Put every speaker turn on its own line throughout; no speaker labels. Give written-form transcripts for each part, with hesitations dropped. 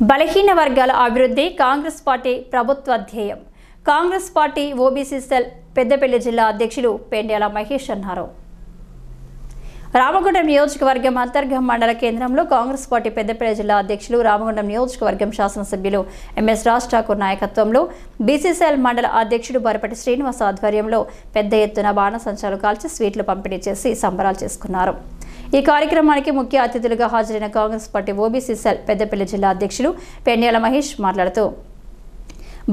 బలహీన వర్గాల అభివృద్ధి కాంగ్రెస్ పార్టీ ప్రభుత్వ ధ్యేయం. Congress party OBC cell Peddapalli జిల్లా అధ్యక్షులు పెండ్యాల మహేష్ అన్నారు. రామగుండం నియోజకవర్గం అంతర్గం మండల కేంద్రంలో కాంగ్రెస్ పార్టీ పెద్దపల్లి జిల్లా అధ్యక్షులు రామగుండం నియోజకవర్గం శాసనసభ్యులు ఎంఎస్ రాజ్ ఠాకూర్ నాయకత్వంలో బీసీసీఎల్ మండల అధ్యక్షుడు బరపటి శ్రీనివాస్ ఆధ్వర్యంలో పెద్ద ఎత్తున బాణసంచాలు కాల్చి స్వీట్లు పంపిణీ చేసి సంబరాలు చేసుకున్నారు. ఈ కార్యక్రమానికి ముఖ్య అతిథులుగా హాజరైన Congress party OBC cell Peddapalli జిల్లా అధ్యక్షులు పెండ్యాల మహేష్ మాట్లాడుతూ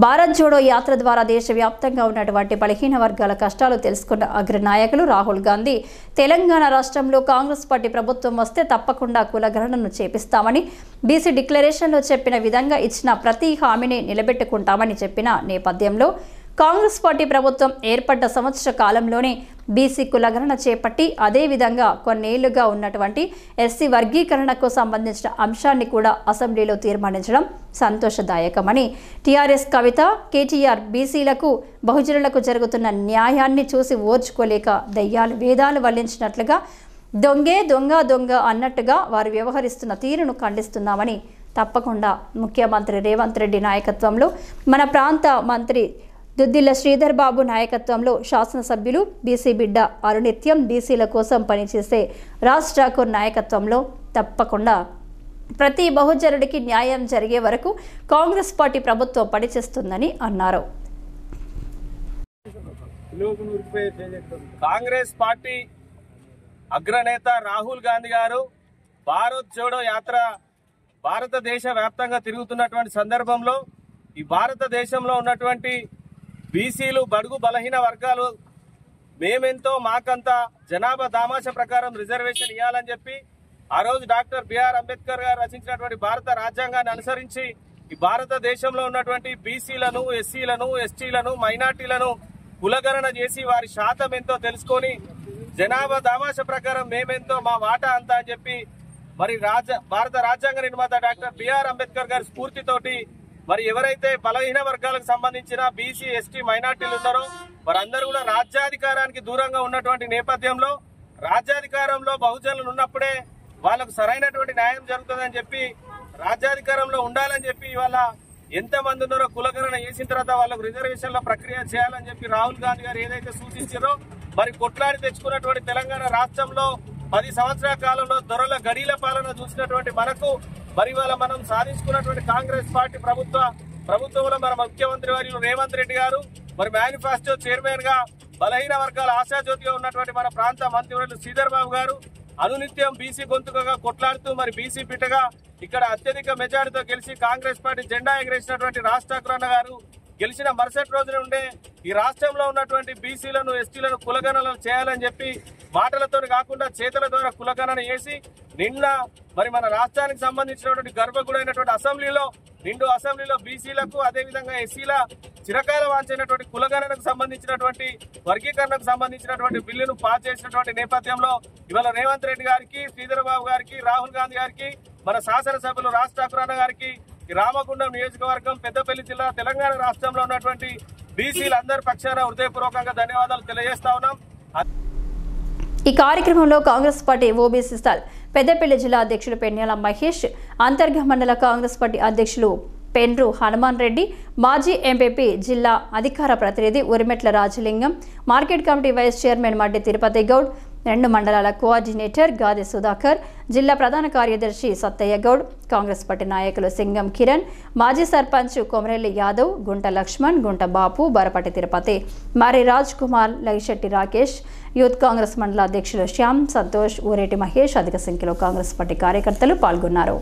భారత్ జోడో యాత్ర ద్వారా దేశవ్యాప్తంగా ఉన్నటువంటి బలహీన వర్గాల కష్టాలు తెలుసుకున్న అగ్రనాయకులు రాహుల్ గాంధీ తెలంగాణ రాష్ట్రంలో కాంగ్రెస్ పార్టీ ప్రభుత్వం వస్తే తప్పకుండా కులగణనను చేపిస్తామని, బీసీ డిక్లరేషన్లో చెప్పిన విధంగా ఇచ్చిన ప్రతి హామీని నిలబెట్టుకుంటామని చెప్పిన నేపథ్యంలో కాంగ్రెస్ పార్టీ ప్రభుత్వం ఏర్పడ్డ సంవత్సర కాలంలోనే బీసీ కులగణన చేపట్టి అదేవిధంగా కొన్నేళ్లుగా ఉన్నటువంటి ఎస్సీ వర్గీకరణకు సంబంధించిన అంశాన్ని కూడా అసెంబ్లీలో తీర్మానించడం సంతోషదాయకమని, టీఆర్ఎస్ కవిత కేటీఆర్ బీసీలకు బహుజనులకు జరుగుతున్న న్యాయాన్ని చూసి ఓర్చుకోలేక దయ్యాలు వేదాలు వల్లించినట్లుగా దొంగే దొంగ దొంగ అన్నట్టుగా వారు వ్యవహరిస్తున్న తీరును ఖండిస్తున్నామని, తప్పకుండా ముఖ్యమంత్రి రేవంత్ రెడ్డి నాయకత్వంలో మన ప్రాంత మంత్రి దుద్దిల్ల శ్రీధర్ బాబు నాయకత్వంలో శాసనసభ్యులు బీసీ బిడ్డ అనునిత్యం బీసీల కోసం పనిచేసే రాజ్ ఠాకూర్ నాయకత్వంలో తప్పకుండా ప్రతి బహుజనుడికి న్యాయం జరిగే వరకు కాంగ్రెస్ పార్టీ ప్రభుత్వం పనిచేస్తుందని అన్నారు.
కాంగ్రెస్ పార్టీ అగ్రనేత రాహుల్ గాంధీ గారు భారత్ జోడో యాత్ర భారతదేశ వ్యాప్తంగా తిరుగుతున్నటువంటి సందర్భంలో ఈ భారతదేశంలో ఉన్నటువంటి బీసీలు బడుగు బలహీన వర్గాలు మేమెంతో మాకంతా జనాభా దామాష ప్రకారం రిజర్వేషన్ ఇవ్వాలని చెప్పి ఆ రోజు డాక్టర్ బిఆర్ అంబేద్కర్ గారు రచించినటువంటి భారత రాజ్యాంగాన్ని అనుసరించి ఈ భారతదేశంలో ఉన్నటువంటి బీసీలను, ఎస్సీలను, ఎస్టీలను, మైనార్టీలను కులగణన చేసి వారి శాతం ఎంతో తెలుసుకొని జనాభా దామాష ప్రకారం మేమెంతో మా వాటా అంతా అని చెప్పి మరి భారత రాజ్యాంగ నిర్మాత డాక్టర్ బిఆర్ అంబేద్కర్ గారి స్ఫూర్తితోటి మరి ఎవరైతే బలహీన వర్గాలకు సంబంధించిన బీసీ, ఎస్టీ, మైనార్టీలు ఉన్నారో వారందరూ కూడా రాజ్యాధికారానికి దూరంగా ఉన్నటువంటి నేపథ్యంలో రాజ్యాధికారంలో బహుజనులు ఉన్నప్పుడే వాళ్ళకు సరైనటువంటి న్యాయం జరుగుతుందని చెప్పి రాజ్యాధికారంలో ఉండాలని చెప్పి ఇవాళ ఎంతమంది ఉన్నారో కులగణన చేసిన తర్వాత వాళ్ళకు రిజర్వేషన్ల ప్రక్రియ చేయాలని చెప్పి రాహుల్ గాంధీ గారు ఏదైతే సూచించారో మరి కొట్లాడి తెచ్చుకున్నటువంటి తెలంగాణ రాష్ట్రంలో 10 సంవత్సరాల కాలంలో దొరల గడీల పాలన చూసినటువంటి మనకు మరి ఇవాళ మనం సాధించుకున్నటువంటి కాంగ్రెస్ పార్టీ ప్రభుత్వంలో మన ముఖ్యమంత్రి వర్యులు రేవంత్ రెడ్డి గారు మరి మేనిఫెస్టో చైర్మన్ గా బలహీన వర్గాల ఆశాజ్యోతిగా ఉన్నటువంటి మన ప్రాంత మంత్రివర్యులు శ్రీధర్ బాబు గారు అనునిత్యం బీసీ గొంతుకగా కొట్లాడుతూ మరి బీసీ బిడ్డగా ఇక్కడ అత్యధిక మెజారిటీతో గెలిచి కాంగ్రెస్ పార్టీ జెండా ఎగరేసినటువంటి రాజ్ ఠాకూర్ అన్న గారు గెలిచిన మరుసటి రోజున ఉండే ఈ రాష్ట్రంలో ఉన్నటువంటి బీసీలను, ఎస్టీలను కులగణనలు చేయాలని చెప్పి మాటలతో కాకుండా చేతుల ద్వారా కులగణన చేసి నిన్న మరి మన రాష్ట్రానికి సంబంధించినటువంటి గర్భగుడైనటువంటి అసెంబ్లీలో బీసీలకు అదేవిధంగా ఎస్సీల చిరకాల వాంచినటువంటి కులగణనకు సంబంధించినటువంటి వర్గీకరణకు సంబంధించినటువంటి బిల్లును పాస్ చేసినటువంటి నేపథ్యంలో ఇవాళ రేవంత్ రెడ్డి గారికి, శ్రీధర్ బాబు గారికి, రాహుల్ గాంధీ గారికి, మన శాసనసభ్యులు రాజ్ ఠాకూర్ అన్న గారికి రామగుండం నియోజకవర్గం పెద్దపల్లి జిల్లా తెలంగాణ రాష్ట్రంలో ఉన్నటువంటి బీసీలందరి పక్షాన హృదయపూర్వకంగా ధన్యవాదాలు తెలియజేస్తా ఉన్నాం.
ఈ కార్యక్రమంలో Congress party OBC cell Peddapalli జిల్లా అధ్యక్షులు పెండ్యాల మహేష్, అంతర్గ మండల కాంగ్రెస్ పార్టీ అధ్యక్షులు పెండ్రు హనుమాన్ రెడ్డి, మాజీ ఎంపీపీ జిల్లా అధికార ప్రతినిధి Urimetla Rajalingam, market committee vice chairman Maddi Tirupati Goud, 2 మండలాల కోఆర్డినేటర్ గాది సుధాకర్, జిల్లా ప్రధాన కార్యదర్శి సత్తయ్య గౌడ్, కాంగ్రెస్ పార్టీ నాయకులు సింగం కిరణ్, మాజీ సర్పంచ్ కొమరెల్లి యాదవ్, గుంట లక్ష్మణ్, గుంట బాపు, బరపటి తిరుపతి, మరి రాజ్ కుమార్, లగిశెట్టి రాకేష్, యూత్ కాంగ్రెస్ మండల అధ్యక్షులు శ్యామ్ సంతోష్, ఊరేటి మహేష్ అధిక సంఖ్యలో కాంగ్రెస్ పార్టీ కార్యకర్తలు పాల్గొన్నారు.